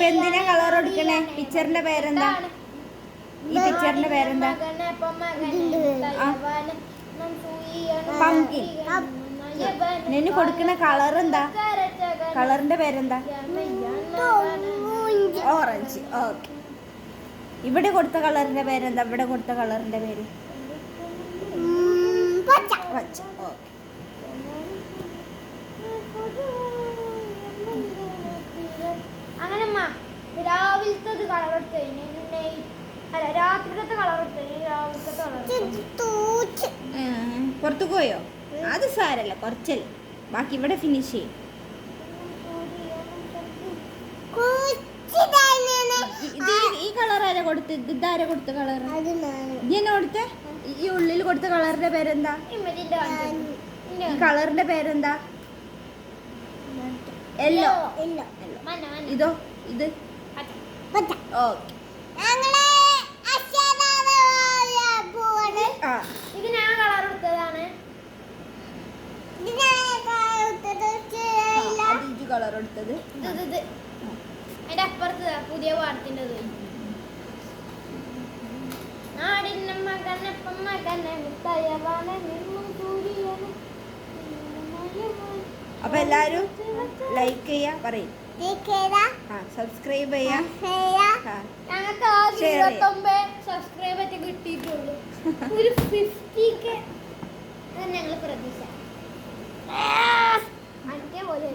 എന്തിനാ കളർ കൊടുക്കണേ? പിക്ചറിന്റെ പേരെന്താ? ഈ പിക്ചറിന്റെ പേരെന്താ? പംകിൻ. നിന്നെ കൊടുക്കുന്ന കളർ എന്താ? കളറിന്റെ പേരെന്താ? ഓറഞ്ച്. ഓക്കെ. ഇവിടെ കൊടുത്ത കളറിന്റെ പേരെന്താ? ഇവിടെ കൊടുത്ത കളറിന്റെ പേര് പച്ച. ഓക്കെ. അങ്ങനെ രാവിലത്തെ കളർ രാത്രിയിലത്തെ കളർ പുറത്തു പോയോ? അത് സാരല്ല, കുറച്ചല്ലേ ബാക്കി. ഇവിടെ ഫിനിഷ് ചെയ്യും. ഈ കളർ ആരാ കൊടുത്ത്? ഇതാരാ കൊടുത്ത കളർ? ഇതിനെ കൊടുത്ത ഈ ഉള്ളിൽ കൊടുത്ത കളറിന്റെ പേരെന്താ? ഈ കളറിന്റെ പേരെന്താ? യെല്ലോ. ഇതോ? ഇത് ഓക്കെ. ഇത് ഞാൻ കളർ കൊടുത്തതാണ്. കളർ കൊടുത്തത് അതിന്റെ അപ്പുറത്ത് പുതിയ പാടത്തിന്റെ അപ്പൊ എല്ലാരും ലൈക്ക് ചെയ്യാ, പറയും, സബ്സ്ക്രൈബ് ചെയ്യാ. ഞങ്ങൾക്ക് 29 സബ്സ്ക്രൈബ് ഒക്കെ കിട്ടിയിട്ടുള്ളൂ. ഒരു 50K ഞങ്ങൾ പ്രതീക്ഷ. പോലെ